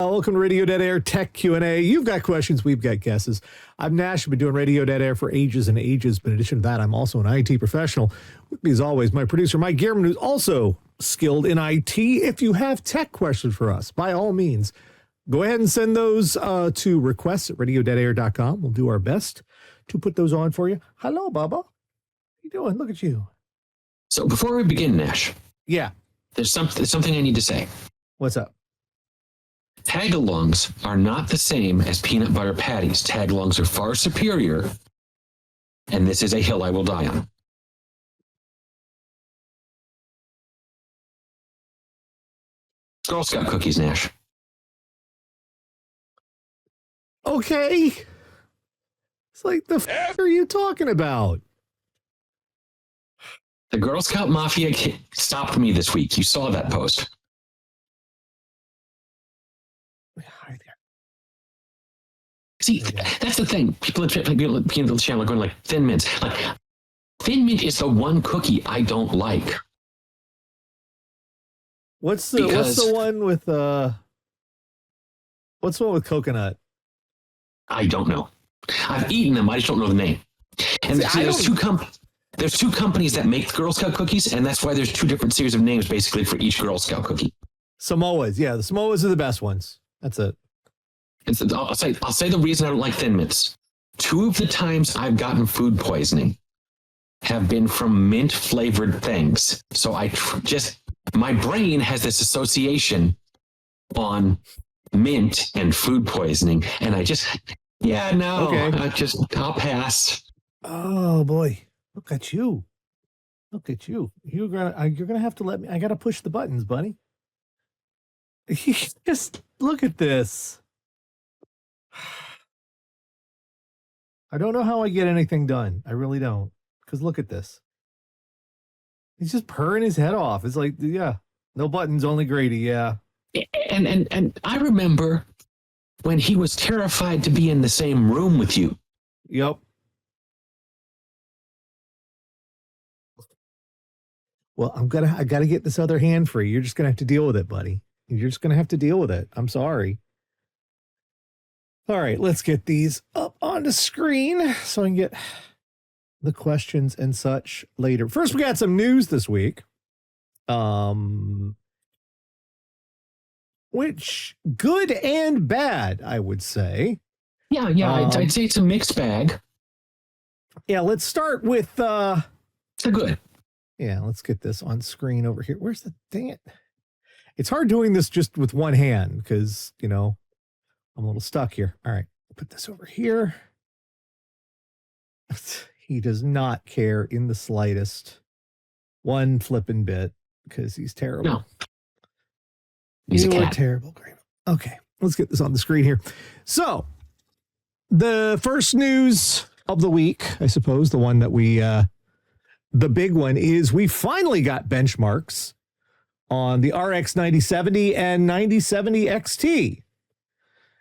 Welcome to Radio Dead Air Tech Q&A. You've got questions, we've got guesses. I'm Nash. I've been doing Radio Dead Air for ages and ages. But in addition to that, I'm also an IT professional. With me, as always, my producer, Mike Gearman, who's also skilled in IT. If you have tech questions for us, by all means, go ahead and send those to requests@radiodeadair.com. We'll do our best to put those on for you. Hello, Bubba. How you doing? Look at you. So before we begin, Nash. Yeah. There's something I need to say. What's up? Tagalongs are not the same as peanut butter patties. Tagalongs are far superior, and this is a hill I will die on. Girl Scout cookies, Nash. Okay. It's like, the f*** are you talking about? The Girl Scout Mafia stopped me this week. You saw that post. Hi there. See, that's the thing. People at the channel are going like Thin Mints. Like, Thin Mint is the one cookie I don't like. What's the one with coconut? I don't know. I've eaten them. I just don't know the name. And see, there's two companies that make Girl Scout cookies, and that's why there's two different series of names basically for each Girl Scout cookie. Samoas, yeah, the Samoas are the best ones. That's it. And so I'll say the reason I don't like Thin Mints. 2 of the times I've gotten food poisoning have been from mint flavored things. So my brain has this association on mint and food poisoning, and I'll pass. Oh boy. Look at you. Look at you. You're gonna have to let me. I gotta push the buttons, buddy. Just look at this. I don't know how I get anything done. I really don't. Because look at this. He's just purring his head off. It's like, yeah, no buttons, only Grady. Yeah. And I remember when he was terrified to be in the same room with you. Yep. Well, I gotta get this other hand free. You're just gonna have to deal with it, buddy. You're just gonna have to deal with it. I'm sorry. All right, let's get these up on the screen so I can get the questions and such later. First, we got some news this week. Which good and bad, I would say. Yeah, I'd say it's a mixed bag. Yeah, let's start with it's a good. Yeah, let's get this on screen over here. Where's the dang it? It's hard doing this just with one hand because, I'm a little stuck here. All right, put this over here. He does not care in the slightest one flippin' bit because he's terrible. No. He's a cat. Terrible, Graham. Okay, let's get this on the screen here. So, the first news of the week, I suppose, the one that the big one is we finally got benchmarks on the RX 9070 and 9070 XT.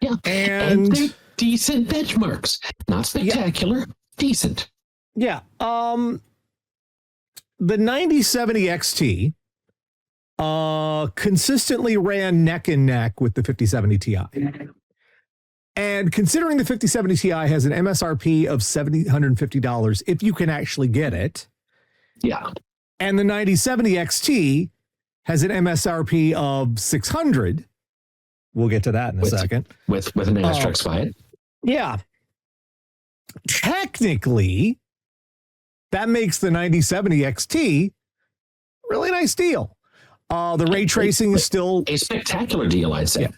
Yeah, and they're decent benchmarks. Not spectacular, decent. Yeah. The 9070 XT consistently ran neck and neck with the 5070 Ti. And considering the 5070 Ti has an MSRP of $750 if you can actually get it. Yeah. And the 9070 XT has an MSRP of $600. We'll get to that in a second. With an asterisk by it. Yeah. Technically, that makes the 9070 XT really nice deal. The ray tracing is still a spectacular deal, I'd say. Yeah.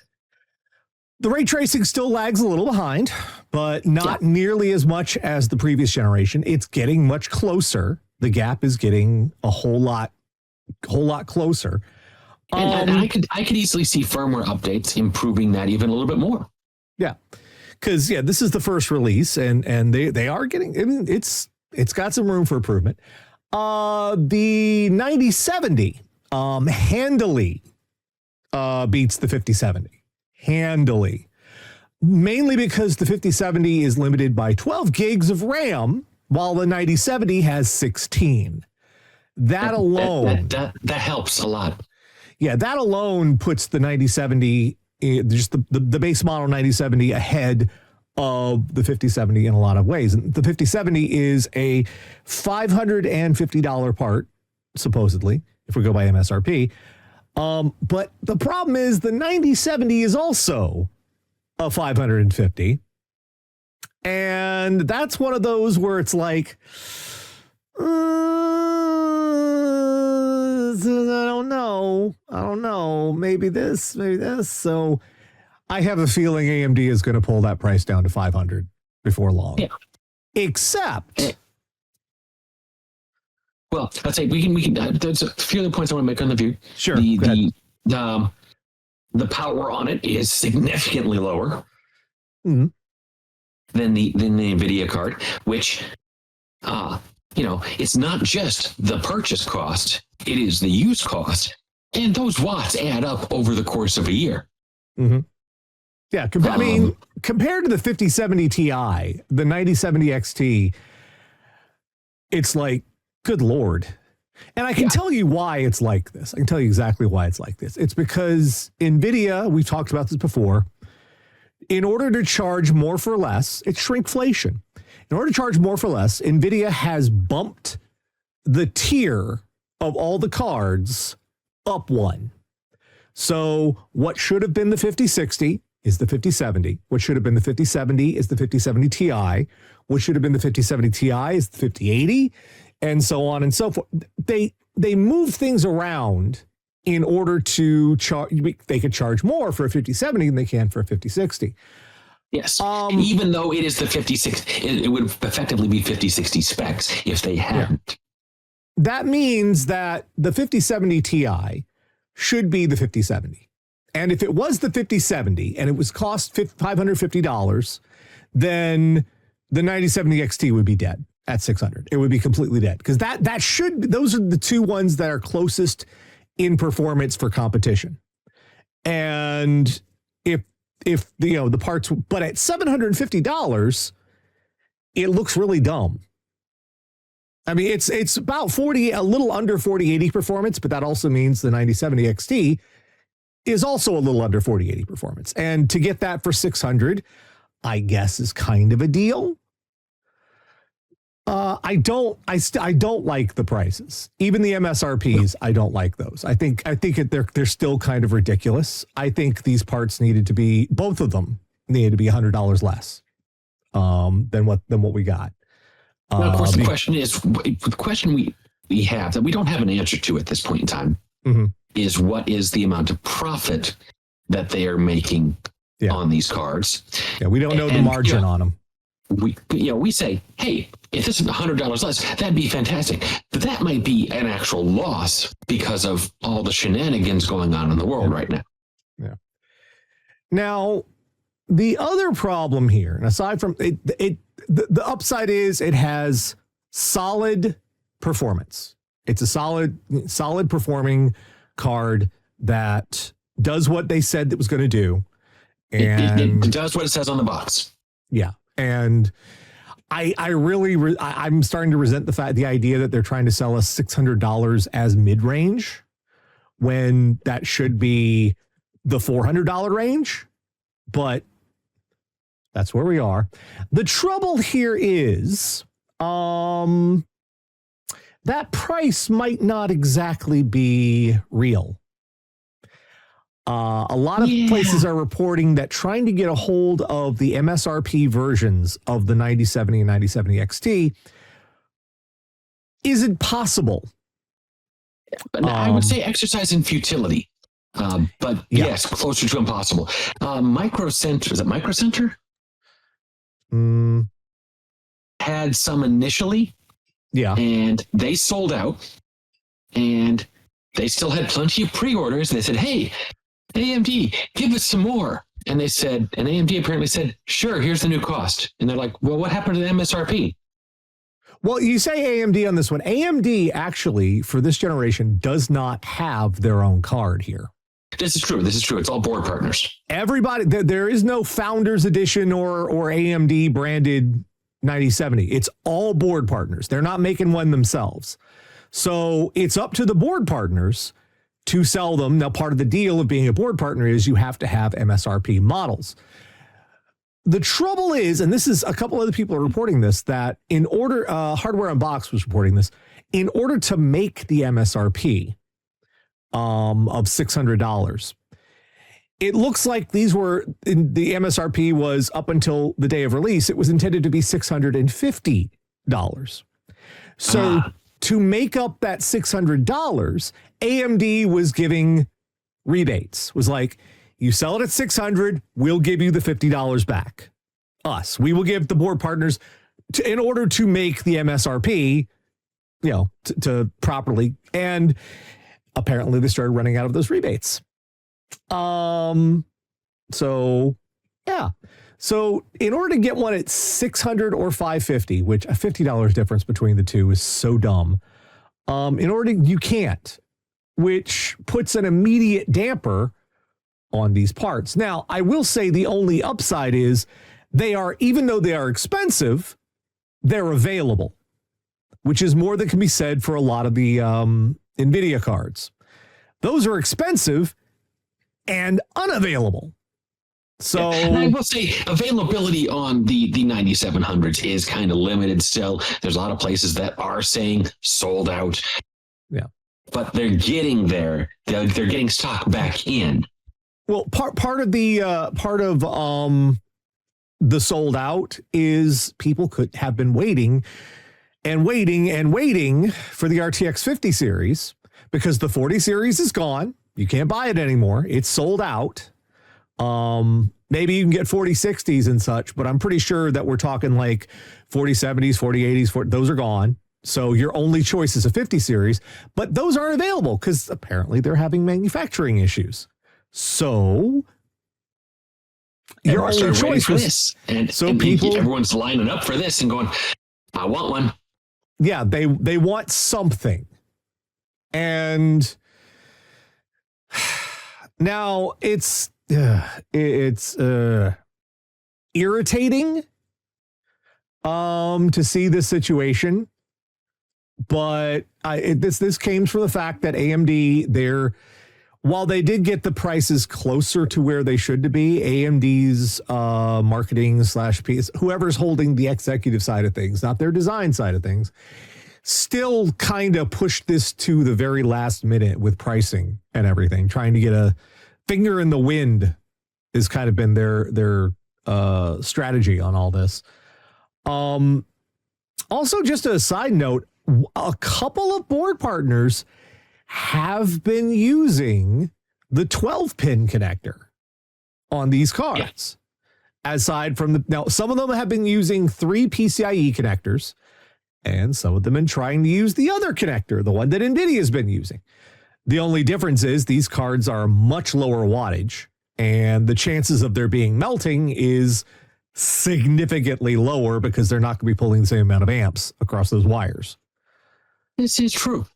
The ray tracing still lags a little behind, but not nearly as much as the previous generation. It's getting much closer. The gap is getting a whole lot closer. And I could easily see firmware updates improving that even a little bit more. Yeah, because this is the first release, and they are getting. I mean, it's got some room for improvement. The 9070 handily beats the 5070. Handily, mainly because the 5070 is limited by 12 gigs of RAM, while the 9070 has 16. That alone helps a lot. Yeah, that alone puts the 9070 just the base model 9070 ahead of the 5070 in a lot of ways. And the 5070 is a $550 part, supposedly, if we go by MSRP. But the problem is the 9070 is also a 550. And that's one of those where it's like, I don't know. Maybe this. So I have a feeling AMD is going to pull that price down to 500 before long. Yeah. Except, well, I'd say we can. There's a few other points I want to make on the view. Sure. The power on it is significantly lower than the Nvidia card, which, it's not just the purchase cost; it is the use cost, and those watts add up over the course of a year. Mm-hmm. Yeah, compared to the 5070 Ti, the 9070 XT, it's like, good Lord. And I can tell you why it's like this. I can tell you exactly why it's like this. It's because Nvidia, we've talked about this before, in order to charge more for less, it's shrinkflation. In order to charge more for less, Nvidia has bumped the tier of all the cards up one. So what should have been the 5060 is the 5070. What should have been the 5070 is the 5070 Ti. What should have been the 5070 Ti is the 5080, and so on and so forth. They move things around in order to charge. They could charge more for a 5070 than they can for a 5060. Yes. Even though it is the 5060, it would effectively be 5060 specs if they hadn't. Yeah. That means that the 5070 Ti should be the 5070. And if it was the 5070 and it was cost $550, then the 9070 XT would be dead at $600. It would be completely dead because those are the two ones that are closest in performance for competition. And if the parts, but at $750, it looks really dumb. I mean, it's about a little under 4080 performance, but that also means the 9070 XT is also a little under 4080 performance. And to get that for $600, I guess is kind of a deal. I don't like the prices. Even the MSRPs, I don't like those. I think they're still kind of ridiculous. I think these parts both of them needed to be $100 less than what we got. Now, of course, the question we have that we don't have an answer to at this point in time is what is the amount of profit that they are making on these cards? Yeah, we don't know the margin on them. We say, hey, if this is $100 less, that'd be fantastic. But that might be an actual loss because of all the shenanigans going on in the world right now. Yeah. Now, the other problem here, and aside from the upside is it has solid performance. It's a solid performing card that does what they said it was going to do. And it does what it says on the box. Yeah. And I'm starting to resent the idea that they're trying to sell us $600 as mid-range when that should be the $400 range. But that's where we are. The trouble here is that price might not exactly be real. A lot of places are reporting that trying to get a hold of the MSRP versions of the 9070 and 9070 XT isn't possible. But I would say exercise in futility. But yes, closer to impossible. Micro Center, is it Micro Center? Had some initially. Yeah. And they sold out. And they still had plenty of pre-orders. They said, hey, AMD, give us some more. And AMD apparently said, sure, here's the new cost. And they're like, well, what happened to the MSRP? Well, you say AMD on this one. AMD actually, for this generation, does not have their own card here. This is true. It's all board partners. Everybody, there is no Founders Edition or AMD branded 9070. It's all board partners. They're not making one themselves. So it's up to the board partners to sell them. Now, part of the deal of being a board partner is you have to have MSRP models. The trouble is, and this is a couple other people are reporting this, that in order, Hardware Unboxed was reporting this, in order to make the MSRP of $600, it looks like these were, the MSRP was up until the day of release, it was intended to be $650. So to make up that $600, AMD was giving rebates, was like, you sell it at $600, we'll give you the $50 back. We will give the board partners in order to make the MSRP, to properly. And apparently they started running out of those rebates. So in order to get one at $600 or $550, which a $50 difference between the two is so dumb. You can't, which puts an immediate damper on these parts. Now, I will say the only upside is even though they are expensive, they're available, which is more than can be said for a lot of the Nvidia cards. Those are expensive and unavailable. So, and I will say availability on the 9700s is kind of limited still. There's a lot of places that are saying sold out. Yeah. But they're getting there. They're getting stock back in. Well, part of the sold out is people could have been waiting for the RTX 50 series because the 40 series is gone. You can't buy it anymore. It's sold out. Maybe you can get 4060s and such, but I'm pretty sure that we're talking like 4070s, 4080s, those are gone. So your only choice is a 50 series, but those aren't available because apparently they're having manufacturing issues. So your only choice was this. And everyone's lining up for this and going, I want one. Yeah, they want something. And now it's irritating to see this situation, but this came from the fact that AMD, while they did get the prices closer to where they should be, AMD's marketing / whoever's holding the executive side of things, not their design side of things, still kind of pushed this to the very last minute with pricing and everything, trying to get a finger in the wind has kind of been their strategy on all this. Also, just a side note, a couple of board partners have been using the 12-pin connector on these cards. Yeah. Aside from now, some of them have been using 3 PCIe connectors, and some of them have been trying to use the other connector, the one that Nvidia has been using. The only difference is these cards are much lower wattage, and the chances of there being melting is significantly lower because they're not going to be pulling the same amount of amps across those wires. This is true.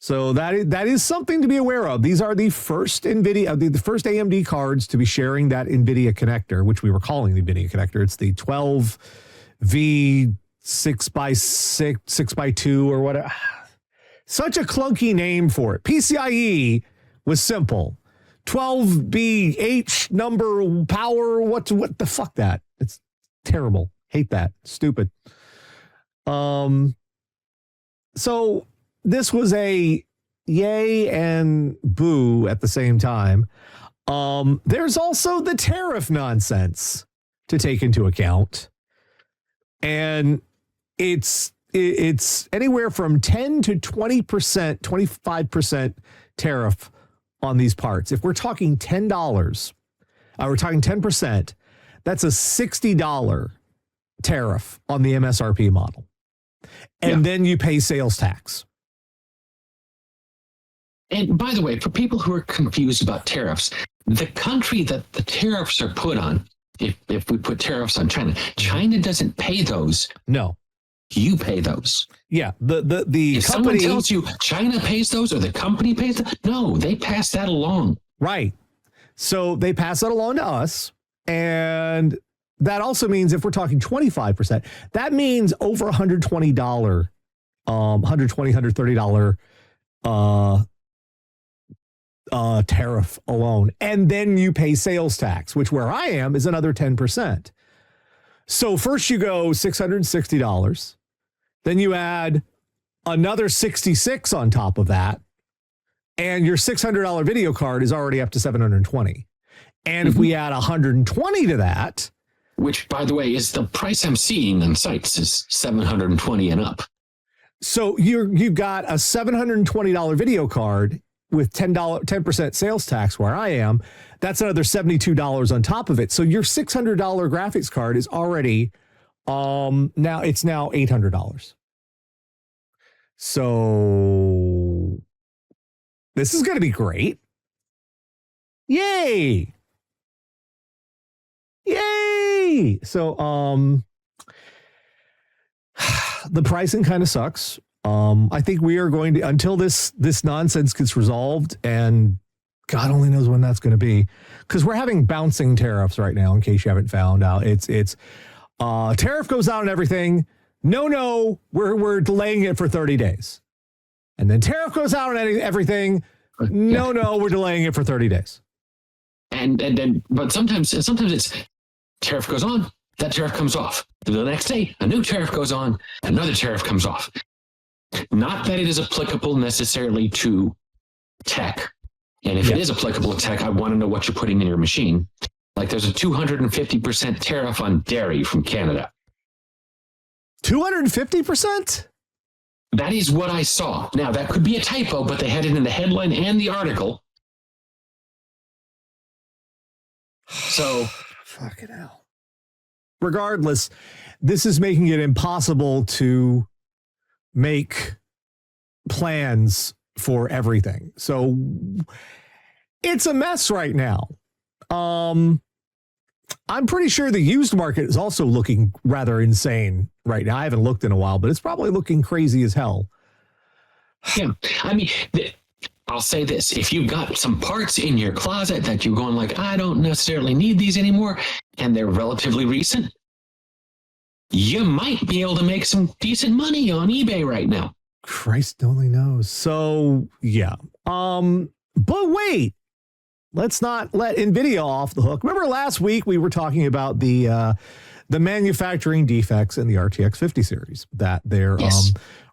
So that is something to be aware of. These are the first NVIDIA, the first AMD cards to be sharing that NVIDIA connector, which we were calling the NVIDIA connector. It's the 12V 6x6, 6x2 or whatever. Such a clunky name for it. PCIe was simple. 12BH number power. What the fuck that? It's terrible. Hate that. Stupid. So this was a yay and boo at the same time. There's also the tariff nonsense to take into account. And it's anywhere from 10 to 20%, 25% tariff on these parts. If we're talking $10, we're talking 10%, that's a $60 tariff on the MSRP model. And then you pay sales tax. And by the way, for people who are confused about tariffs, the country that the tariffs are put on, if we put tariffs on China doesn't pay those. No. You pay those. Yeah. The if company someone tells you China pays those or the company pays them, no, they pass that along. Right. So they pass that along to us. And that also means if we're talking 25%, that means over $120, $130 tariff alone. And then you pay sales tax, which where I am is another 10%. So first you go $660. Then you add another 66 on top of that. And your $600 video card is already up to 720. And if we add 120 to that, which, by the way, is the price I'm seeing on sites is 720 and up. So you've got a $720 video card with 10% sales tax where I am. That's another $72 on top of it. So your $600 graphics card is already now $800. So this is going to be great. Yay! Yay! So the pricing kind of sucks. I think we are going to, until this nonsense gets resolved, and God only knows when that's going to be, because we're having bouncing tariffs right now. In case you haven't found out, it's tariff goes out on everything. No, we're delaying it for 30 days, and then tariff goes out on everything. No, we're delaying it for 30 days. But sometimes it's tariff goes on, that tariff comes off. The next day, a new tariff goes on, another tariff comes off. Not that it is applicable necessarily to tech. And if it is applicable to tech, I want to know what you're putting in your machine. Like there's a 250% tariff on dairy from Canada. 250%? That is what I saw. Now, that could be a typo, but they had it in the headline and the article. So, fucking hell. Regardless, this is making it impossible to make plans for everything. So it's a mess right now. I'm pretty sure the used market is also looking rather insane right now. I haven't looked in a while, but it's probably looking crazy as hell. Yeah. I mean, I'll say this. If you've got some parts in your closet that you're going like, I don't necessarily need these anymore, and they're relatively recent, you might be able to make some decent money on eBay right now. Christ only knows. So, yeah. But wait. Let's not let Nvidia off the hook. Remember last week we were talking about the manufacturing defects in the RTX 50 series, that their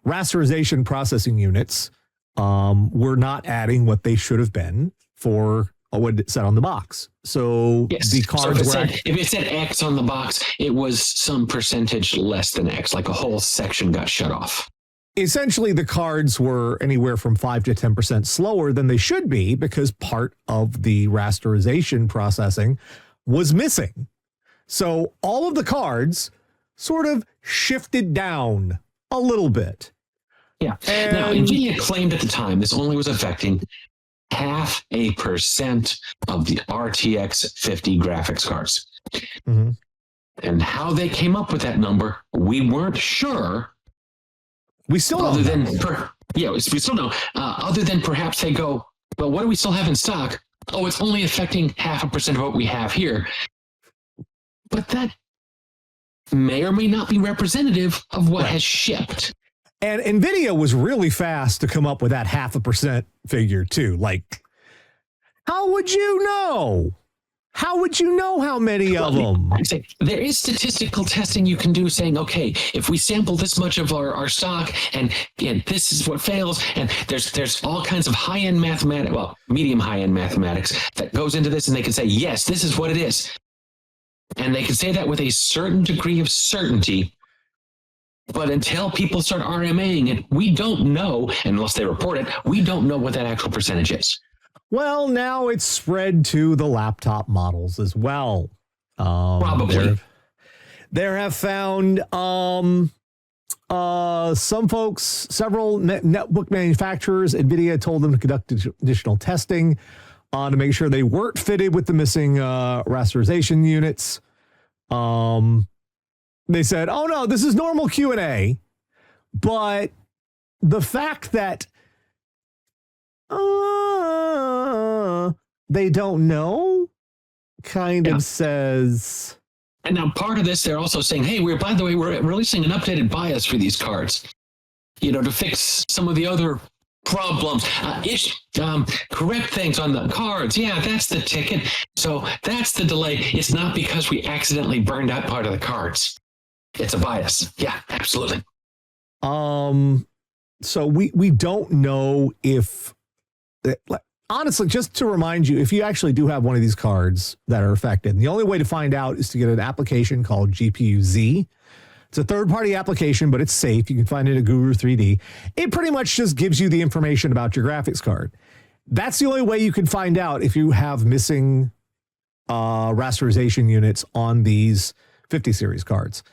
rasterization processing units were not adding what they should have been for what it said on the box. So the cards if it said X on the box, it was some percentage less than X, like a whole section got shut off. Essentially, the cards were anywhere from 5 to 10% slower than they should be because part of the rasterization processing was missing. So all of the cards sort of shifted down a little bit. Yeah. Now, Nvidia claimed at the time this only was affecting 0.5% of the RTX 50 graphics cards. Mm-hmm. And how they came up with that number, we weren't sure. We still don't we still know. Other than perhaps they go, well, what do we still have in stock? Oh, it's only affecting 0.5% of what we have here. But that may or may not be representative of what has shipped. And Nvidia was really fast to come up with that 0.5% figure too. Like, how would you know? How would you know how many of them? There is statistical testing you can do saying, okay, if we sample this much of our stock and this is what fails, and there's all kinds of high-end mathematics, well, medium high-end mathematics that goes into this, and they can say, yes, this is what it is. And they can say that with a certain degree of certainty. But until people start RMAing it, we don't know, unless they report it, we don't know what that actual percentage is. Well, now it's spread to the laptop models as well. Probably. There have found some folks, several netbook manufacturers, Nvidia told them to conduct additional testing to make sure they weren't fitted with the missing rasterization units. They said, oh, no, this is normal Q&A. But the fact that they don't know kind of says. And now part of this, they're also saying, hey, by the way, we're releasing an updated BIOS for these cards, to fix some of the other problems, correct things on the cards. Yeah, that's the ticket. So that's the delay. It's not because we accidentally burned out part of the cards. It's a bias. Yeah, absolutely. So we don't know if, honestly, just to remind you, if you actually do have one of these cards that are affected, and the only way to find out is to get an application called GPU-Z. It's a third-party application, but it's safe. You can find it at Guru 3D. It pretty much just gives you the information about your graphics card. That's the only way you can find out if you have missing rasterization units on these 50 series cards.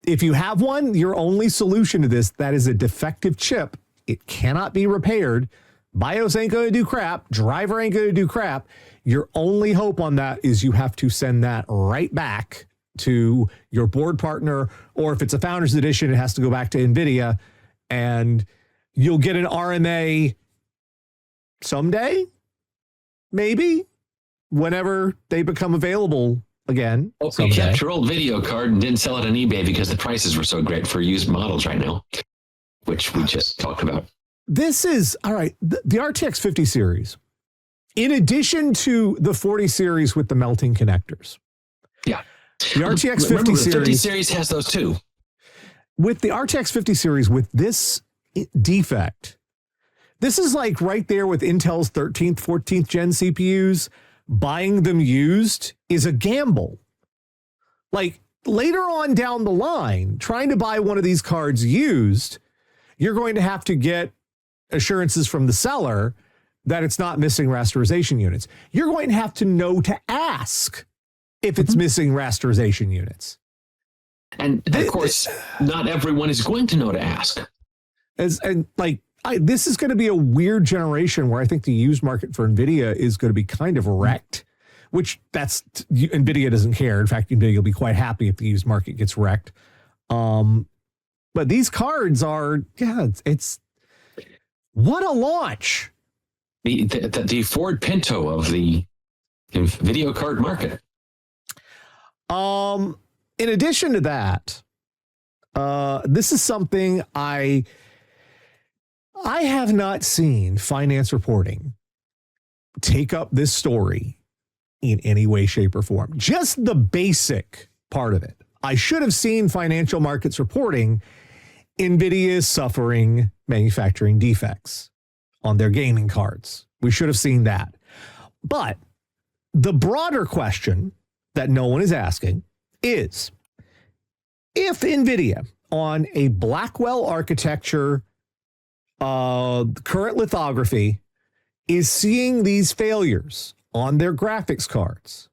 If you have one, your only solution to this, that is a defective chip. It cannot be repaired. BIOS ain't going to do crap. Driver ain't going to do crap. Your only hope on that is you have to send that right back to your board partner, or if it's a Founders Edition, it has to go back to Nvidia, and you'll get an RMA someday, maybe, whenever they become available again. Oh, we kept your old video card and didn't sell it on eBay because the prices were so great for used models right now, which we just talked about. This is, all right, the RTX 50 series, in addition to the 40 series with the melting connectors. Yeah. The RTX 50 series. The 50 series has those too. With the RTX 50 series, with this defect, this is like right there with Intel's 13th, 14th gen CPUs. Buying them used is a gamble. Like later on down the line, trying to buy one of these cards used, you're going to have to get assurances from the seller that it's not missing rasterization units. You're going to have to know to ask if it's missing rasterization units. And of course, not everyone is going to know to ask. This is going to be a weird generation where I think the used market for Nvidia is going to be kind of wrecked, which Nvidia doesn't care. In fact, Nvidia will be quite happy if the used market gets wrecked. But these cards are, it's what a launch. The Ford Pinto of the video card market. In addition to that, this is something I have not seen finance reporting take up this story in any way, shape, or form. Just the basic part of it. I should have seen financial markets reporting Nvidia is suffering manufacturing defects on their gaming cards. We should have seen that. But the broader question that no one is asking is, if Nvidia on a Blackwell architecture current lithography is seeing these failures on their graphics cards,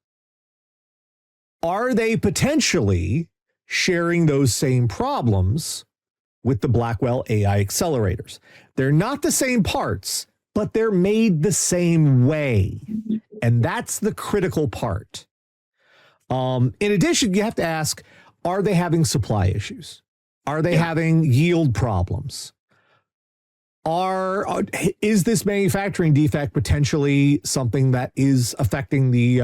are they potentially sharing those same problems with the Blackwell AI accelerators? They're not the same parts, but they're made the same way. And that's the critical part. In addition, you have to ask, are they having supply issues? Are they having yield problems? Is this manufacturing defect potentially something that is affecting the,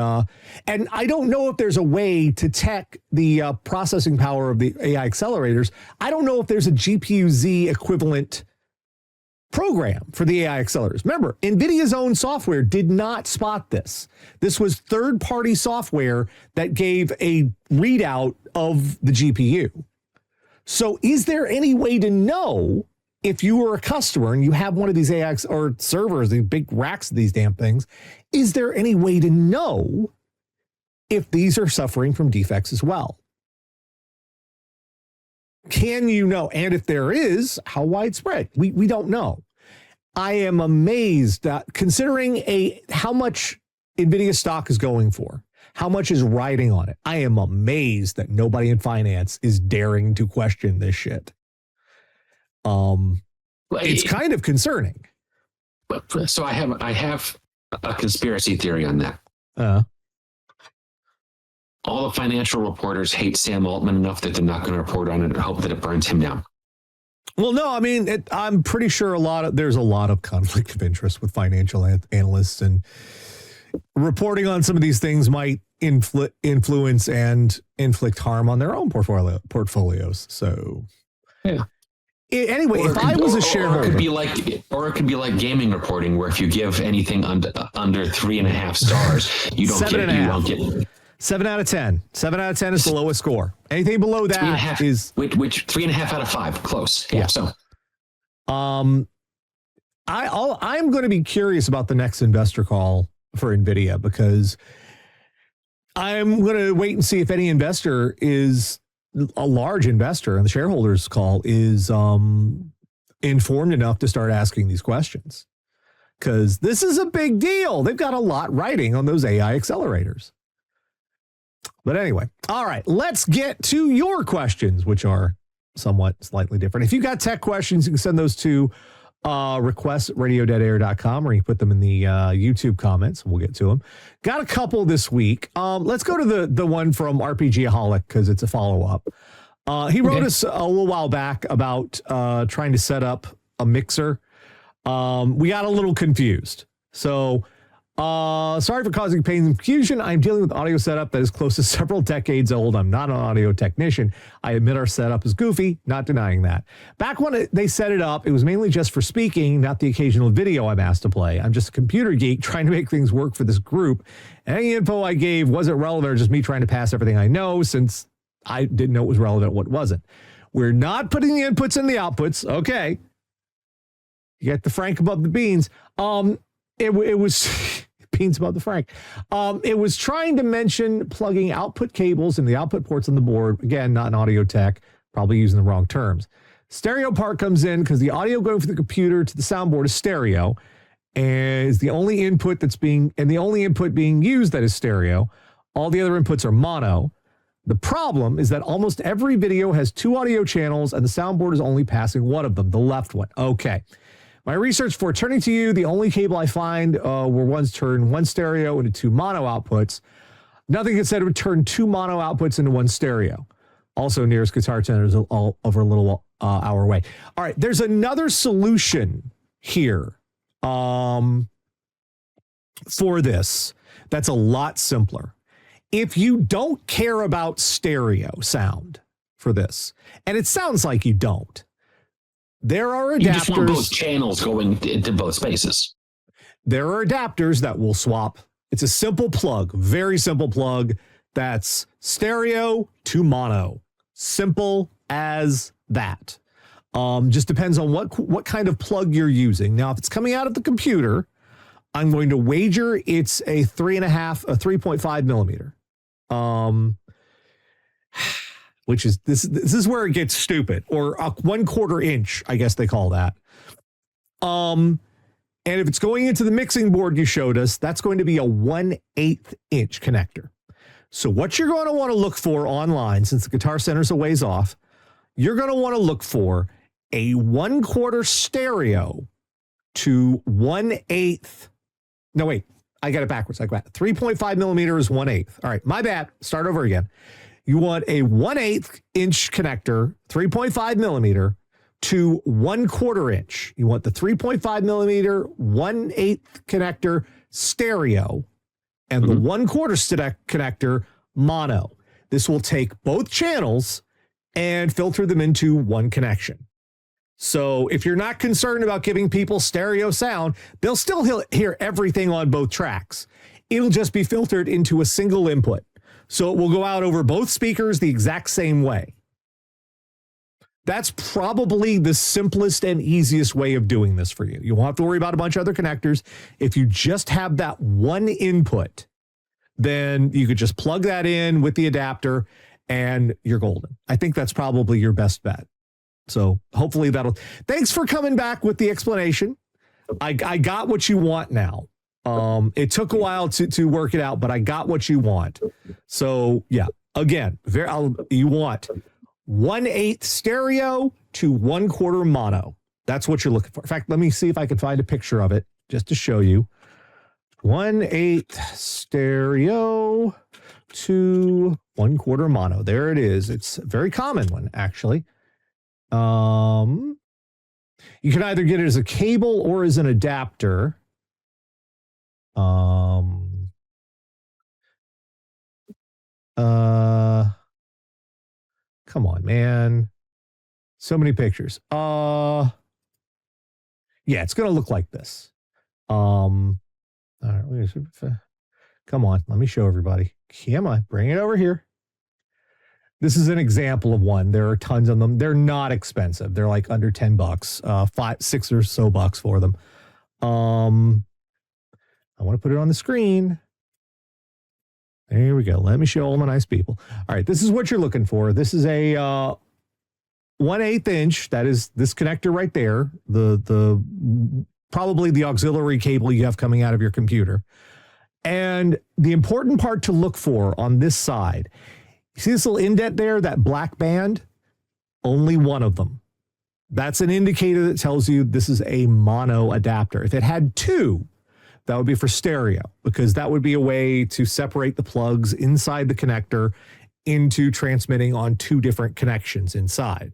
and I don't know if there's a way to tech the processing power of the AI accelerators. I don't know if there's a GPU-Z equivalent program for the AI accelerators. Remember, NVIDIA's own software did not spot this. This was third-party software that gave a readout of the GPU. So is there any way to know, if you were a customer and you have one of these AI or servers, these big racks of these damn things, is there any way to know if these are suffering from defects as well? Can you know? And if there is, how widespread? We don't know. I am amazed that considering how much NVIDIA stock is going for, how much is riding on it, I am amazed that nobody in finance is daring to question this shit. It's kind of concerning. So I have a conspiracy theory on that. All the financial reporters hate Sam Altman enough that they're not going to report on it and hope that it burns him down. Well, no, I mean, I'm pretty sure there's a lot of conflict of interest with financial analysts, and reporting on some of these things might influence and inflict harm on their own portfolios. So, yeah. Anyway, Or if it I could, was a or shareholder, it could be like gaming reporting, where if you give anything under 3.5 stars, you don't seven get and a you half. don't get 7 out of 10. 7 out of 10 is the lowest score. Anything below three and a that half. is Which 3.5 out of 5, close. Yeah. So I'm going to be curious about the next investor call for Nvidia, because I'm going to wait and see if any investor is a large investor, and the shareholders call is informed enough to start asking these questions, because this is a big deal. They've got a lot riding on those AI accelerators. But anyway, all right, let's get to your questions, which are somewhat slightly different. If you got tech questions, you can send those to requests@radiodeadair.com, or you can put them in the YouTube comments, and we'll get to them. Got a couple this week. Let's go to the one from RPGaholic, because it's a follow-up. He wrote us a little while back about trying to set up a mixer. We got a little confused. So sorry for causing pain and confusion. I'm dealing with audio setup that is close to several decades old. I'm not an audio technician. I admit our setup is goofy, not denying that. Back when they set it up, it was mainly just for speaking, not the occasional video I'm asked to play. I'm just a computer geek trying to make things work for this group. And any info I gave wasn't relevant, or just me trying to pass everything I know, since I didn't know it was relevant, what wasn't. We're not putting the inputs in the outputs. Okay. You get the Frank above the beans. It was beans above the Frank. It was trying to mention plugging output cables in the output ports on the board. Again, not an audio tech, probably using the wrong terms. Stereo part comes in because the audio going from the computer to the soundboard is stereo, and is the only input being used that is stereo. All the other inputs are mono. The problem is that almost every video has 2 audio channels, and the soundboard is only passing one of them, the left one. Okay. My research for turning to you, the only cable I find were ones turn 1 stereo into 2 mono outputs. Nothing had said it would turn 2 mono outputs into 1 stereo. Also, nearest guitar center is all over a little hour away. All right, there's another solution here for this that's a lot simpler. If you don't care about stereo sound for this, and it sounds like you don't, there are adapters. You just want both channels going into both spaces. There are adapters that will swap. It's a simple plug, very simple plug. That's stereo to mono. Simple as that. Just depends on what kind of plug you're using. Now, if it's coming out of the computer, I'm going to wager it's a 3.5 millimeter. Which is this is where it gets stupid, or a 1/4 inch, I guess they call that. And if it's going into the mixing board you showed us, that's going to be a 1/8 inch connector. So what you're going to want to look for online, since the Guitar Center's a ways off, you're going to want to look for a 1/4 stereo to 1/8. No, wait, I got it backwards. I got it. 3.5 millimeter is 1/8. All right, my bad. Start over again. You want a 1/8 inch connector, 3.5 millimeter, to 1/4 inch. You want the 3.5 millimeter, 1/8 connector stereo, and the 1/4 connector mono. This will take both channels and filter them into one connection. So if you're not concerned about giving people stereo sound, they'll still hear everything on both tracks. It'll just be filtered into a single input. So it will go out over both speakers the exact same way. That's probably the simplest and easiest way of doing this for you. You won't have to worry about a bunch of other connectors. If you just have that one input, then you could just plug that in with the adapter and you're golden. I think that's probably your best bet. So hopefully thanks for coming back with the explanation. I got what you want now. It took a while to work it out, but I got what you want. So yeah, again, you want 1/8 stereo to 1/4 mono. That's what you're looking for. In fact, let me see if I can find a picture of it just to show you. 1/8 stereo to 1/4 mono. There it is. It's a very common one, actually. You can either get it as a cable or as an adapter. Come on, man. So many pictures. Yeah, it's going to look like this. All right, come on, let me show everybody. Come on, bring it over here. This is an example of one. There are tons of them. They're not expensive. They're like under $10, $6 or so bucks for them. I want to put it on the screen. There we go. Let me show all the nice people. All right, this is what you're looking for. This is a 1/8 inch. That is this connector right there. The probably the auxiliary cable you have coming out of your computer. And the important part to look for on this side, you see this little indent there, that black band? Only one of them. That's an indicator that tells you this is a mono adapter. If it had two, that would be for stereo, because that would be a way to separate the plugs inside the connector into transmitting on two different connections inside.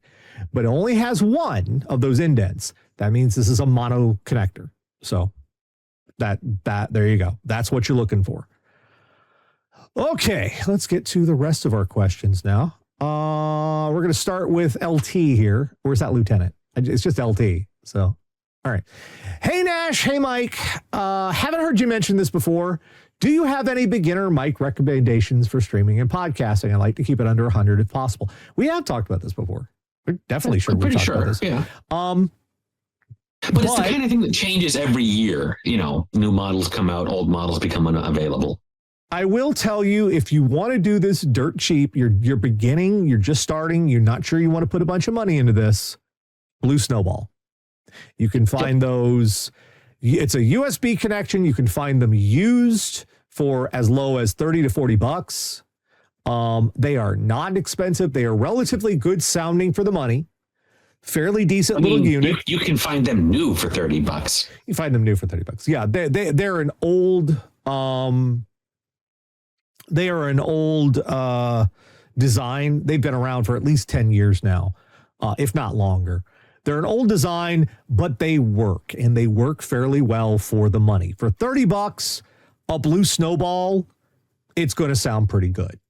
But it only has one of those indents. That means this is a mono connector. So that there you go. That's what you're looking for. Okay, let's get to the rest of our questions now. We're going to start with LT here. Where's that lieutenant? It's just LT. So, all right. Hey, Nash. Hey, Mike. Haven't heard you mention this before. Do you have any beginner mic recommendations for streaming and podcasting? I like to keep it under 100 if possible. We have talked about this before. We're definitely sure we've talked about this. Yeah. But it's the kind of thing that changes every year. You know, new models come out, old models become unavailable. I will tell you, if you want to do this dirt cheap, you're beginning, you're just starting, you're not sure you want to put a bunch of money into this, Blue Snowball. You can find those. It's a USB connection. You can find them used for as low as 30 to 40 bucks. They are not expensive. They are relatively good sounding for the money. Fairly decent little unit. You can find them new for 30 bucks. You find them new for 30 bucks. Yeah, they're an old they are an old design. They've been around for at least 10 years now, if not longer. They're an old design, but they work, and they work fairly well for the money. For 30 bucks, a Blue Snowball, it's going to sound pretty good.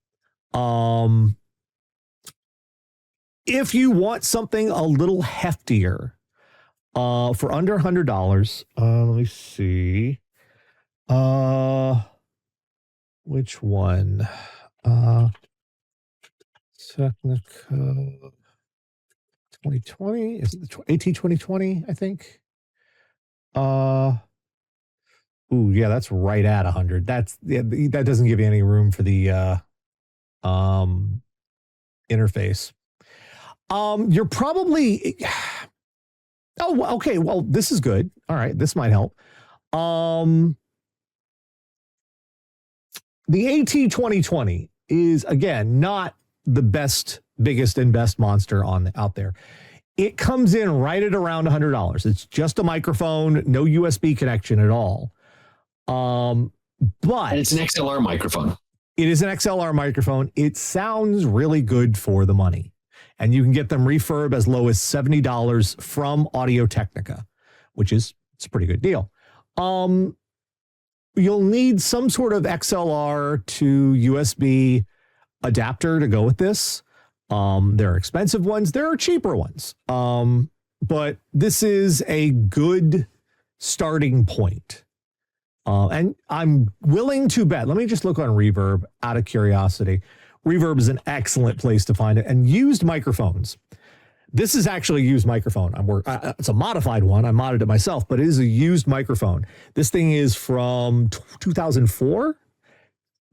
If you want something a little heftier, for under $100, let me see. Which one? Technica 2020? Is it the AT 2020, I think? Ooh, yeah, that's right at 100. That doesn't give you any room for the interface. You're probably oh, okay, well, this is good. All right, this might help. The AT 2020 is, again, not the biggest and best monster out there. It comes in right at around $100. It's just a microphone, no USB connection at all. But and it's an XLR microphone. It is an XLR microphone. It sounds really good for the money. And you can get them refurb as low as $70 from Audio-Technica, which is it's a pretty good deal. You'll need some sort of XLR to USB adapter to go with this. There are expensive ones. There are cheaper ones. But this is a good starting point. And I'm willing to bet. Let me just look on Reverb out of curiosity. Reverb is an excellent place to find it. And used microphones. This is actually a used microphone. It's a modified one. I modded it myself, but it is a used microphone. This thing is from 2004.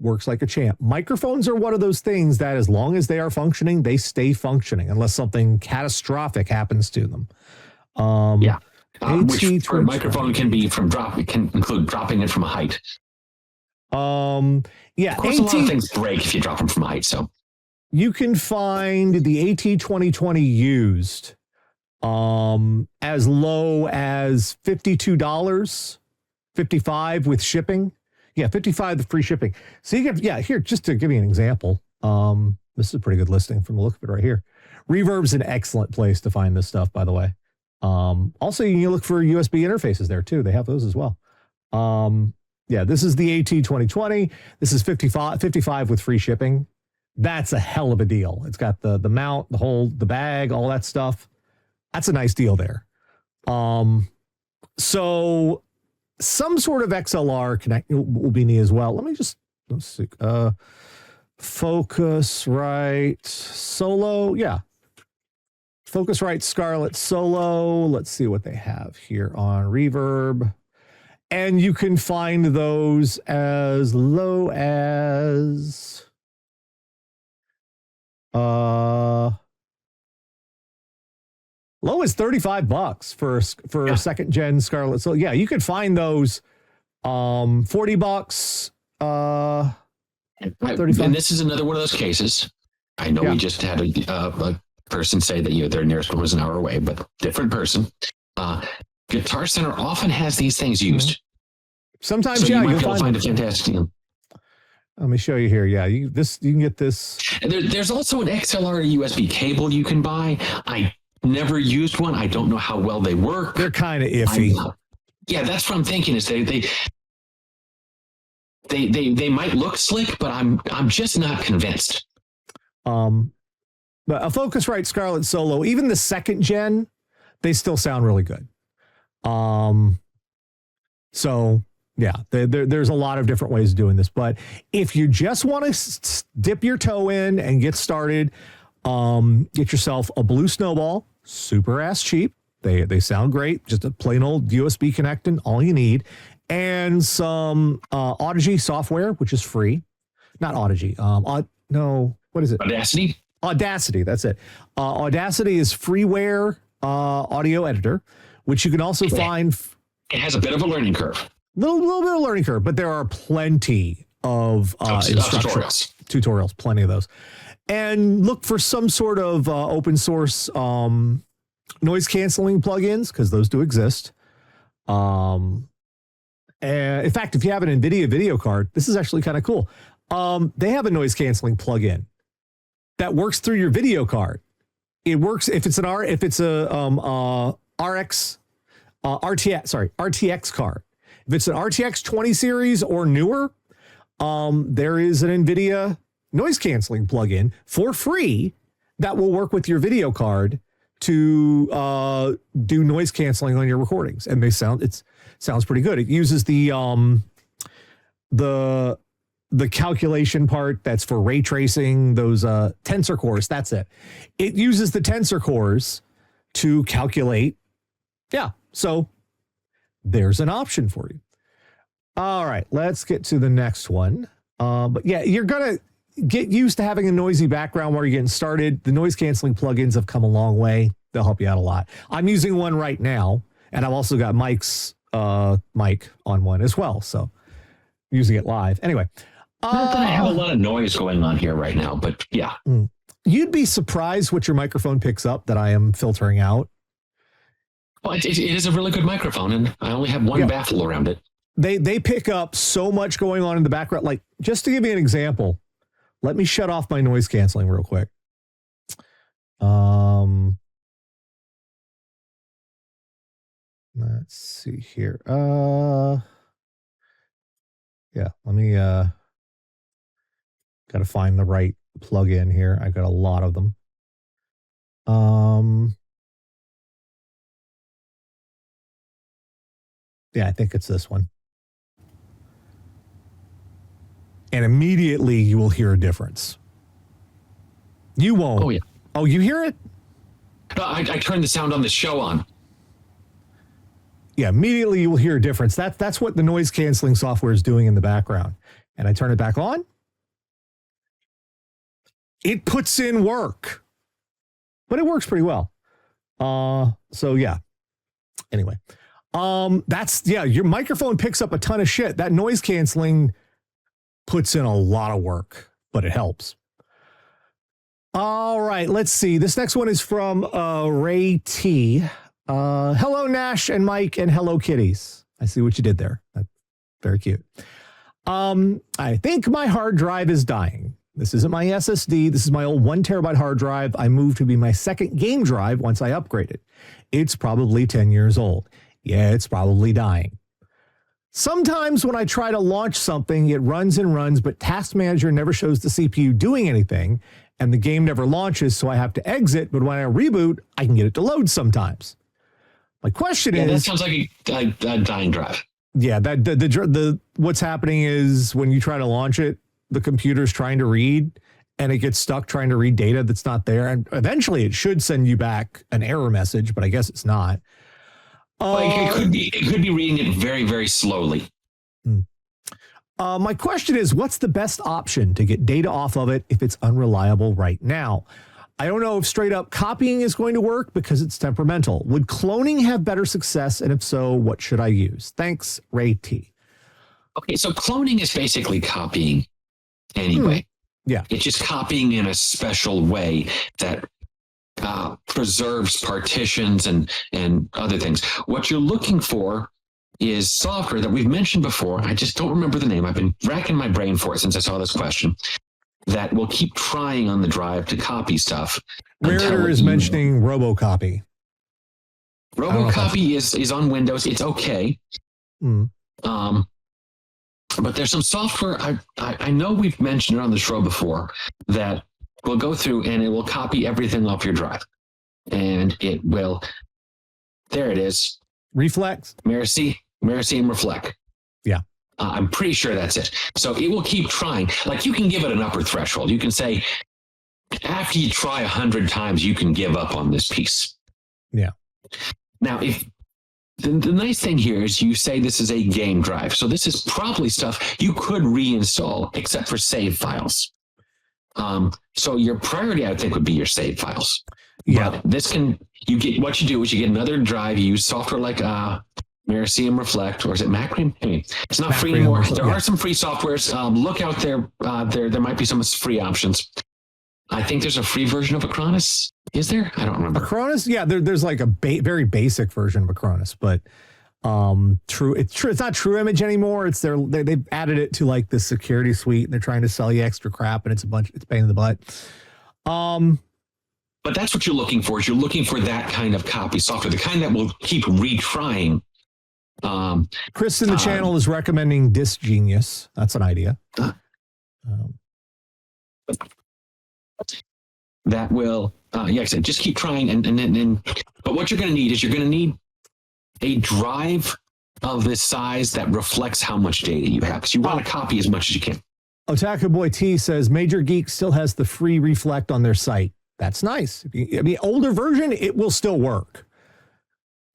Works like a champ. Microphones are one of those things that as long as they are functioning, they stay functioning unless something catastrophic happens to them. Yeah. Which for a microphone can be from it can include dropping it from a height. Yeah. Of course, a lot of things break if you drop them from a height, so. You can find the AT 2020 used as low as $52, $55 with shipping. Yeah, $55 with free shipping. So you get, here, just to give you an example, this is a pretty good listing from the look of it right here. Reverb's an excellent place to find this stuff, by the way. Also, you can look for USB interfaces there too. They have those as well. Yeah, this is the AT 2020. This is $55 with free shipping. That's a hell of a deal. It's got the mount, the bag, all that stuff. That's a nice deal there. So some sort of XLR connect will be neat as well. Let's see. Focusrite Solo. Yeah. Focusrite Scarlett Solo. Let's see what they have here on Reverb. And you can find those as low as $35 for a second gen Scarlett. So yeah, you could find those $40. 35. And this is another one of those cases. I know we just had a person say that their nearest one was an hour away, but different person. Guitar Center often has these things used. Sometimes, so yeah, you'll find a fantastic deal. Let me show you here. Yeah, you can get this. And there's also an XLR USB cable you can buy. I never used one. I don't know how well they work. They're kind of iffy. Yeah, that's what I'm thinking. Is they might look slick, but I'm just not convinced. But a Focusrite Scarlett Solo, even the second gen, they still sound really good. So yeah, there's a lot of different ways of doing this. But if you just want to dip your toe in and get started, get yourself a Blue Snowball, super ass cheap. They sound great. Just a plain old USB connecting, all you need. And some Audigy software, which is free. Not Audigy. No, what is it? Audacity? Audacity, that's it. Audacity is freeware audio editor, which you can also find. It has a bit of a learning curve. Little bit of learning curve, but there are plenty of tutorials, plenty of those. And look for some sort of open source noise canceling plugins, because those do exist. And in fact, if you have an Nvidia video card, this is actually kind of cool. They have a noise canceling plugin that works through your video card. It works if it's a RTX card. If it's an RTX 20 series or newer, there is an Nvidia noise canceling plugin for free that will work with your video card to do noise canceling on your recordings, and it sounds pretty good. It uses the calculation part that's for ray tracing, those tensor cores. That's it. It uses the tensor cores to calculate. Yeah, so there's an option for you. All right, let's get to the next one. But yeah, you're gonna get used to having a noisy background while you're getting started. The noise canceling plugins have come a long way. They'll help you out a lot. I'm using one right now, and I've also got Mike's mic on one as well, so using it live. Anyway, not that I have a lot of noise going on here right now, but yeah. You'd be surprised what your microphone picks up that I am filtering out. Well, it is a really good microphone, and I only have one baffle around it. They pick up so much going on in the background. Like, just to give you an example, let me shut off my noise canceling real quick. Let's see here. Yeah, let me got to find the right plug-in here. I got a lot of them. Yeah, I think it's this one. And immediately you will hear a difference. You won't. Oh, yeah. Oh, you hear it? I turned the sound on the show on. Yeah, immediately you will hear a difference. That's what the noise canceling software is doing in the background. And I turn it back on. It puts in work. But it works pretty well. So yeah. Anyway. Your microphone picks up a ton of shit. That noise canceling puts in a lot of work, but it helps. All right, let's see. This next one is from Ray T. Hello, Nash and Mike, and hello, kitties. I see what you did there. That's very cute. I think my hard drive is dying. This isn't my SSD. This is my old 1 terabyte hard drive. I moved to be my second game drive once I upgraded. It's probably 10 years old. Yeah, it's probably dying. Sometimes when I try to launch something, it runs and runs, but Task Manager never shows the CPU doing anything, and the game never launches, so I have to exit. But when I reboot, I can get it to load sometimes. My question is... that sounds like a dying drive. Yeah, the what's happening is when you try to launch it, the computer's trying to read, and it gets stuck trying to read data that's not there. And eventually it should send you back an error message, but I guess it's not. It could be reading it very, very slowly. My question is, what's the best option to get data off of it if it's unreliable right now? I don't know if straight up copying is going to work because it's temperamental. Would cloning have better success? And if so, what should I use? Thanks, Ray T. Okay, so cloning is basically copying anyway. Yeah. It's just copying in a special way that preserves partitions and other things. What you're looking for is software that we've mentioned before. I just don't remember the name. I've been racking my brain for it since I saw this question. That will keep trying on the drive to copy stuff. Raritor is mentioning Robocopy. Robocopy is on Windows. It's okay. But there's some software I know we've mentioned it on the show before that will go through and it will copy everything off your drive. And it will, there it is. Reflex? Mercy and Reflect. Yeah. I'm pretty sure that's it. So it will keep trying. Like you can give it an upper threshold. You can say, after you try 100 times, you can give up on this piece. Yeah. Now, if the nice thing here is you say this is a game drive. So this is probably stuff you could reinstall except for save files. So your priority, I think, would be your save files. Yeah. But this can, what you do is you get another drive, you use software like Mercy and Reflect, or is it Macrium? Anyway, it's not free anymore. There are some free softwares. Look out there. There might be some free options. I think there's a free version of Acronis. Is there? I don't remember. Acronis? Yeah, there's like a very basic version of Acronis, but it's not True Image anymore. It's they've added it to like the security suite, and they're trying to sell you extra crap, and it's a pain in the butt. But that's what you're looking for. Is you're looking for that kind of copy software, the kind that will keep retrying. Chris in the channel is recommending Disk Genius. That's an idea. That will, like I said, just keep trying. But what you're going to need is you're going to need a drive of this size that reflects how much data you have. Because you want to copy as much as you can. Otaku Boy T says Major Geek still has the free Reflect on their site. That's nice. Older version, it will still work.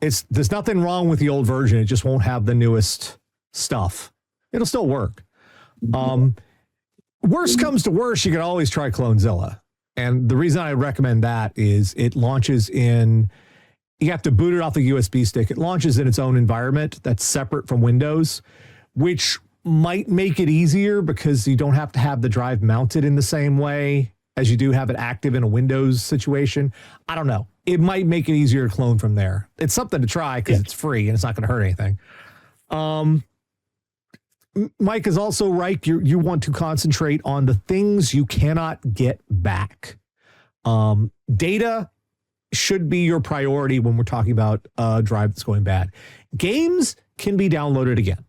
There's nothing wrong with the old version. It just won't have the newest stuff. It'll still work. Worst comes to worst, you can always try Clonezilla. And the reason I recommend that is it launches you have to boot it off the USB stick. It launches in its own environment that's separate from Windows, which might make it easier because you don't have to have the drive mounted in the same way as you do have it active in a Windows situation. I don't know. It might make it easier to clone from there. It's something to try because it's free and it's not going to hurt anything. Mike is also right. You want to concentrate on the things you cannot get back. Data should be your priority when we're talking about a drive that's going bad. Games can be downloaded again,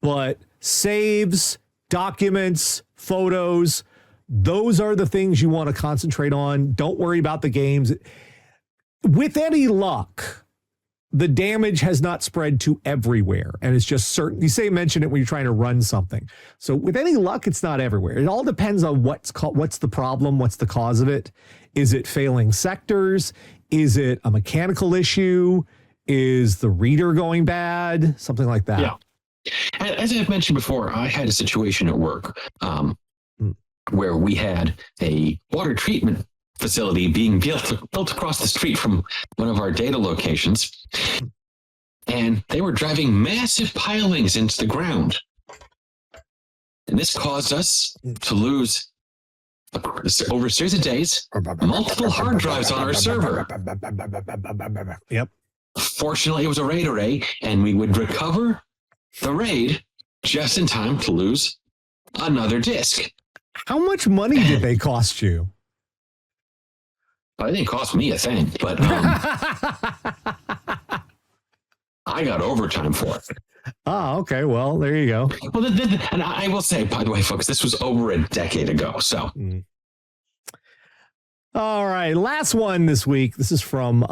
but saves, documents, photos, those are the things you want to concentrate on. Don't worry about the games. With any luck, the damage has not spread to everywhere, and it's just certain. You mention it when you're trying to run something. So with any luck, it's not everywhere. It all depends on what's the problem, what's the cause of it. Is it failing sectors? Is it a mechanical issue? Is the reader going bad? Something like that. Yeah. As I've mentioned before, I had a situation at work where we had a water treatment facility being built across the street from one of our data locations. And they were driving massive pilings into the ground. And this caused us to lose, over a series of days, multiple hard drives on our server. Yep. Fortunately, it was a RAID array, and we would recover the RAID just in time to lose another disk. How much money did they cost you? It didn't cost me a thing, but I got overtime for it. Oh, okay. Well, there you go. Well, and I will say, by the way, folks, this was over a decade ago. So, All right. Last one this week. This is from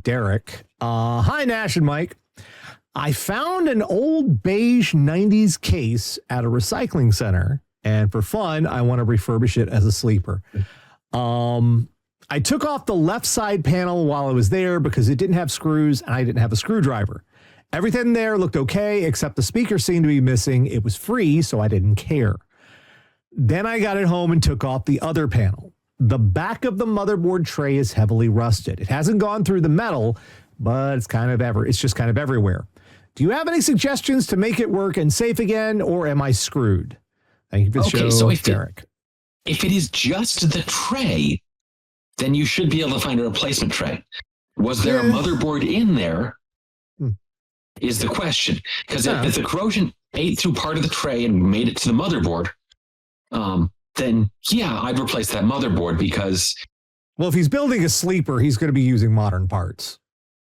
Derek. Hi, Nash and Mike. I found an old beige 90s case at a recycling center, and for fun, I want to refurbish it as a sleeper. I took off the left side panel while I was there because it didn't have screws and I didn't have a screwdriver. Everything there looked okay, except the speaker seemed to be missing. It was free, so I didn't care. Then I got it home and took off the other panel. The back of the motherboard tray is heavily rusted. It hasn't gone through the metal, but it's just kind of everywhere. Do you have any suggestions to make it work and safe again, or am I screwed? Thank you for the show, so Derek. If it is just the tray, then you should be able to find a replacement tray. Was there a motherboard in there? Is the question. Because if the corrosion ate through part of the tray and made it to the motherboard, then I'd replace that motherboard because... Well, if he's building a sleeper, he's going to be using modern parts.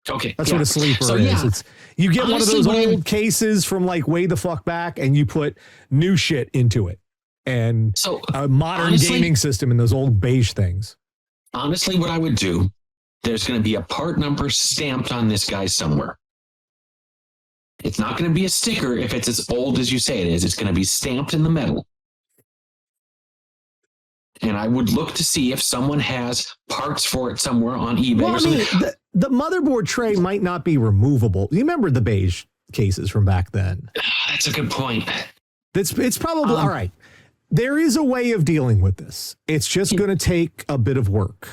Okay. That's what a sleeper is. You get one of those old cases from like way the fuck back and you put new shit into it. And a modern gaming system in those old beige things. Honestly, what I would do, there's going to be a part number stamped on this guy somewhere. It's not going to be a sticker if it's as old as you say it is. It's going to be stamped in the metal. And I would look to see if someone has parts for it somewhere on eBay or something. The motherboard tray might not be removable. You remember the beige cases from back then? That's a good point. It's probably all right. There is a way of dealing with this. It's just going to take a bit of work.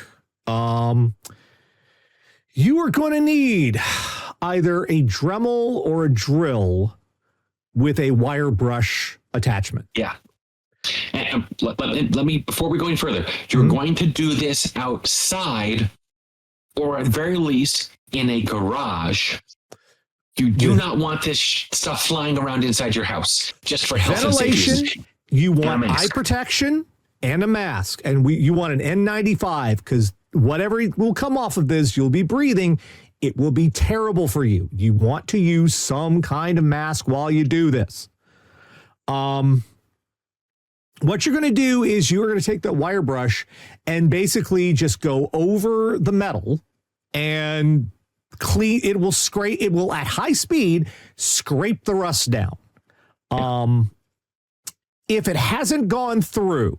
You are going to need either a Dremel or a drill with a wire brush attachment. Yeah. And let me, before we go any further, you're going to do this outside or at the very least in a garage. You do not want this stuff flying around inside your house just for health and safety. You want eye protection and a mask, and you want an N95 because whatever will come off of this, you'll be breathing. It will be terrible for you. You want to use some kind of mask while you do this. What you're going to do is you're going to take that wire brush and basically just go over the metal and clean. It will at high speed scrape the rust down. If it hasn't gone through,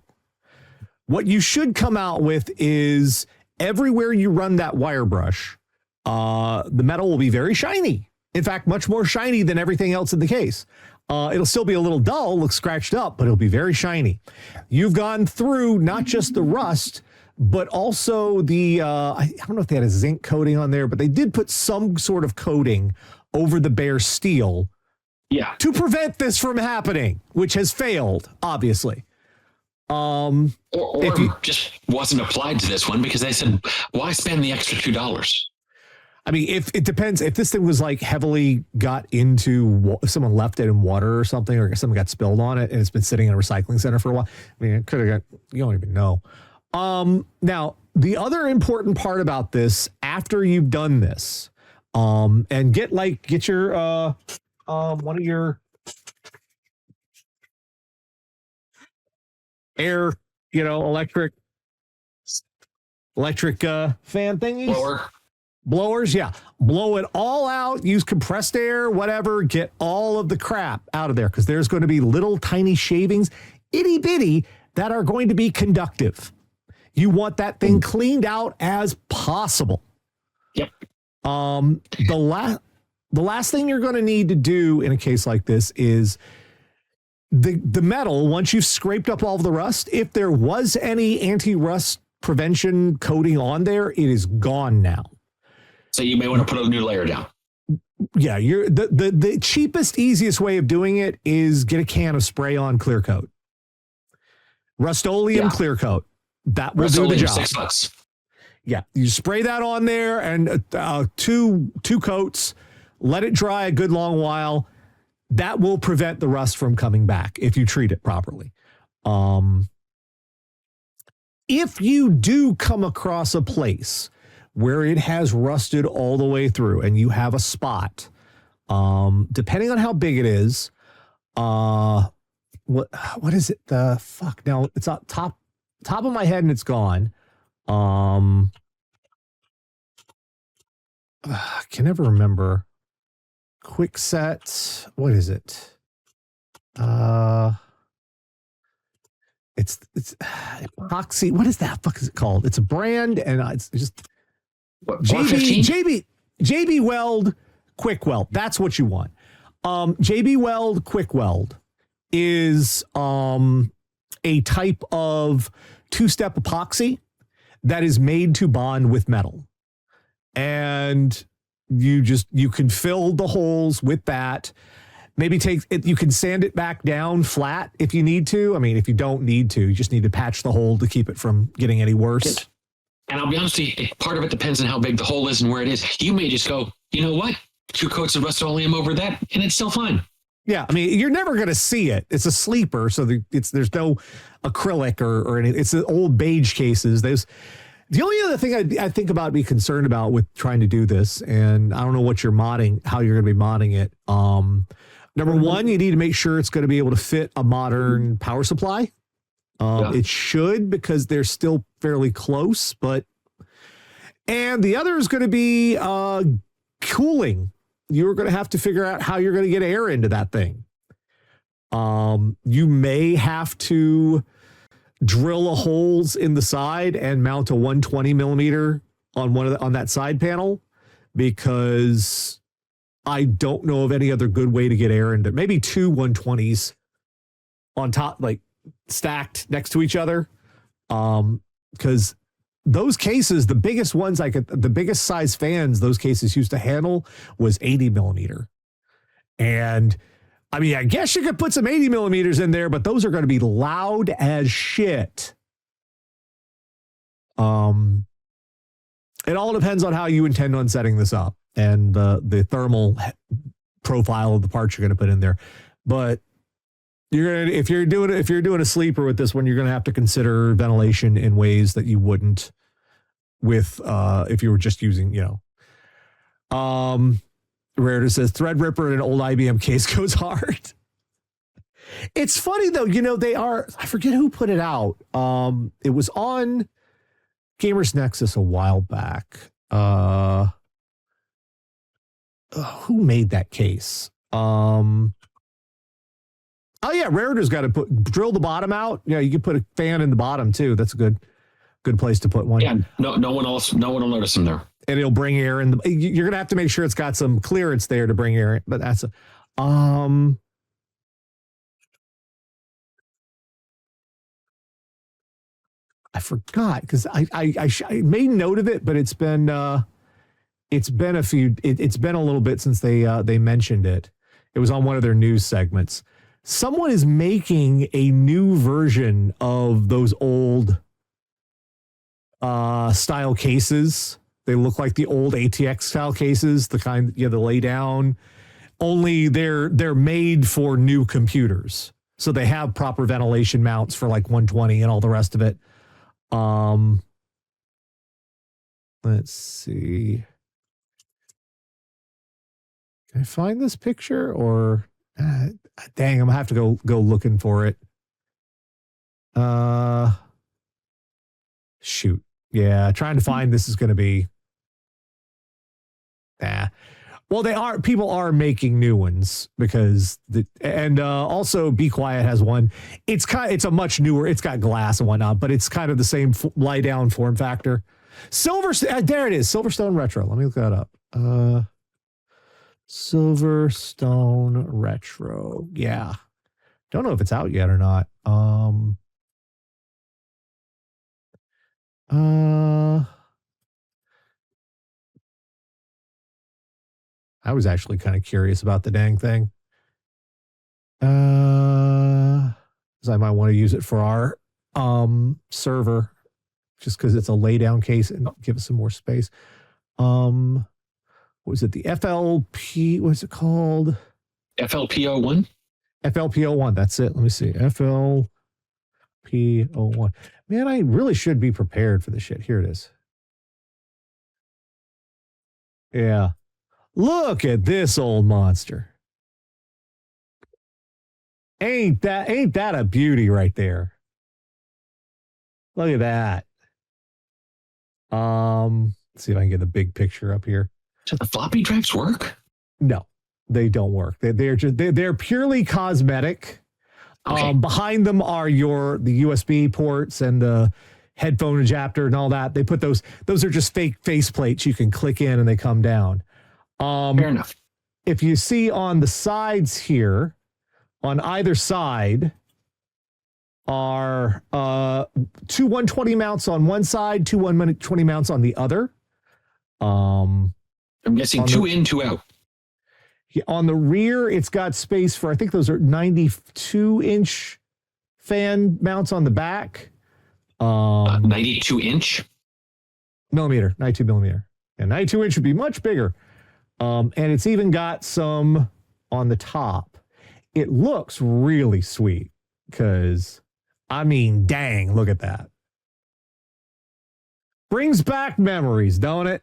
what you should come out with is everywhere you run that wire brush, the metal will be very shiny. In fact, much more shiny than everything else in the case. It'll still be a little dull, look scratched up, but it'll be very shiny. You've gone through not just the rust, but also the, I don't know if they had a zinc coating on there, but they did put some sort of coating over the bare steel to prevent this from happening, which has failed, obviously. Or just wasn't applied to this one because they said, why spend the extra $2? I mean, if it depends, if this thing was like heavily got into, if someone left it in water or something, or something got spilled on it and it's been sitting in a recycling center for a while, I mean, it could have got, you don't even know. Now, the other important part about this, after you've done this, and get your, one of your air, electric fan thingies. Blowers, blow it all out, use compressed air, whatever, get all of the crap out of there because there's going to be little tiny shavings, itty bitty, that are going to be conductive. You want that thing cleaned out as possible. Yep. The last thing you're going to need to do in a case like this is the metal, once you've scraped up all of the rust, if there was any anti-rust prevention coating on there, it is gone now. So you may want to put a new layer down. Yeah, the cheapest, easiest way of doing it is get a can of spray-on clear coat. Rust-Oleum clear coat. That will do the job. $6. Yeah, you spray that on there and two coats, let it dry a good long while. That will prevent the rust from coming back if you treat it properly. If you do come across a place where it has rusted all the way through and you have a spot, Depending on how big it is, what is it? The fuck now? It's on top of my head and it's gone. I can never remember. Quickset. What is it? It's epoxy. What is that? Fuck is it called? It's a brand, and it's just What, JB Weld Quick Weld. That's what you want. JB Weld Quick Weld is a type of two-step epoxy that is made to bond with metal. And you can fill the holes with that. Maybe you can sand it back down flat if you need to. I mean, if you don't need to, you just need to patch the hole to keep it from getting any worse. And I'll be honest with you, part of it depends on how big the hole is and where it is. You may just go, you know what? 2 coats of Rust-Oleum over that, and it's still fine. Yeah, I mean, you're never going to see it. It's a sleeper, so there's no acrylic or anything. It's the old beige cases. The only other thing I think about, be concerned about with trying to do this, and I don't know what you're modding, how you're going to be modding it. Number one, you need to make sure it's going to be able to fit a modern power supply. It should, because they're still fairly close, and the other is going to be cooling. You're going to have to figure out how you're going to get air into that thing. You may have to drill holes in the side and mount a 120 millimeter on that side panel, because I don't know of any other good way to get air into. Maybe 2 120s on top, like stacked next to each other. Because those cases, the biggest ones, the biggest size fans those cases used to handle was 80 millimeter. And I mean, I guess you could put some 80 millimeters in there, but those are going to be loud as shit. It all depends on how you intend on setting this up and the thermal profile of the parts you're going to put in there. But if you're doing a sleeper with this one, you're going to have to consider ventilation in ways that you wouldn't with if you were just using, Rarity says Threadripper in an old IBM case goes hard. It's funny though, I forget who put it out. It was on Gamers Nexus a while back. Who made that case? Oh yeah, Rarity's got to drill the bottom out. Yeah, you can put a fan in the bottom too. That's a good place to put one. Yeah, no one will notice them there. And it'll bring air in. You're gonna have to make sure it's got some clearance there to bring air in. But that's I forgot, because I made note of it, but it's been a little bit since they mentioned it. It was on one of their news segments. Someone is making a new version of those old style cases. They look like the old ATX style cases, the kind, the lay down, only they're made for new computers. So they have proper ventilation mounts for like 120 and all the rest of it. Let's see. Can I find this picture, or dang, I'm gonna have to go looking for it. Shoot. Yeah, trying to find this is going to be. Well, people are making new ones, because also Be Quiet has one. It's a much newer. It's got glass and whatnot, but it's kind of the same lie down form factor. There it is, Silverstone Retro. Let me look that up. Silverstone Retro. Yeah, don't know if it's out yet or not. I was actually kind of curious about the dang thing. Because I might want to use it for our server, just because it's a lay down case and give us some more space. What was it? The FLP, what's it called? FLP01? FLP01, that's it. Let me see. FLP01. Man, I really should be prepared for this shit. Here it is. Yeah. Look at this old monster. Ain't that a beauty right there? Look at that. Let's see if I can get the big picture up here. Do the floppy drives work? No, they don't work. They're purely cosmetic. Okay. Behind them are the USB ports and the headphone adapter and all that. They put those are just fake face plates you can click in and they come down. Fair enough. If you see on the sides here, on either side are two 120 mounts on one side, two 120 mounts on the other. I'm guessing 2 in, 2 out. On the rear, it's got space for, I think those are 92-inch fan mounts on the back. 92-inch? Millimeter, 92 millimeter. And 92-inch would be much bigger. And it's even got some on the top. It looks really sweet because, I mean, dang, look at that. Brings back memories, don't it?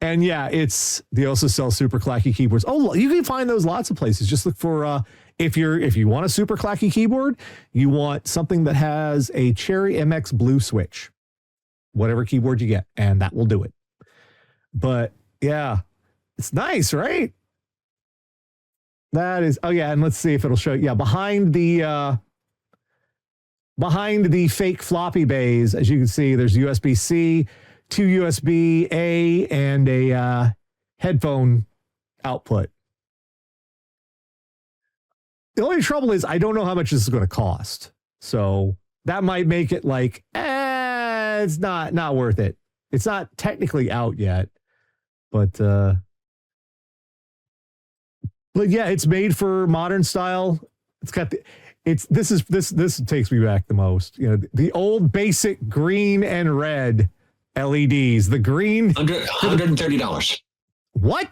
And yeah, they also sell super clacky keyboards. Oh, you can find those lots of places. Just look for, if you want a super clacky keyboard, you want something that has a Cherry MX Blue switch, whatever keyboard you get, and that will do it. But yeah, it's nice, right? That is, oh yeah, and let's see if it'll show. Yeah, behind the fake floppy bays, as you can see, there's USB-C, 2 USB-A, and a headphone output. The only trouble is I don't know how much this is going to cost. So that might make it like, it's not worth it. It's not technically out yet, but yeah, it's made for modern style. It's got this takes me back the most. You know, the old basic green and red LEDs. The green $130. What?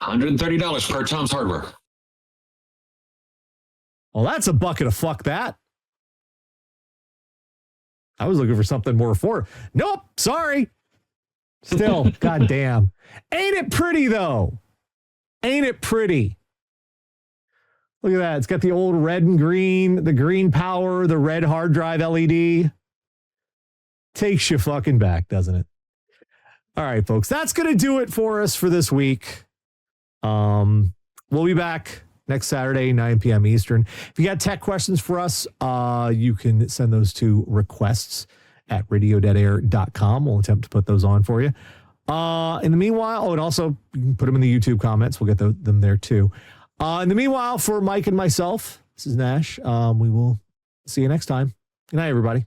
$130 per Tom's Hardware. Well, that's a bucket of fuck that. I was looking for something more affordable. Nope, sorry. Still, goddamn. Ain't it pretty though? Ain't it pretty? Look at that. It's got the old red and green, the green power, the red hard drive LED. Takes you fucking back, doesn't it? All right, folks. That's going to do it for us for this week. We'll be back next Saturday, 9 p.m. Eastern. If you got tech questions for us, you can send those to requests at radiodeadair.com. We'll attempt to put those on for you. In the meanwhile, and also you can put them in the YouTube comments. We'll get them there too. In the meanwhile, for Mike and myself, this is Nash. We will see you next time. Good night, everybody.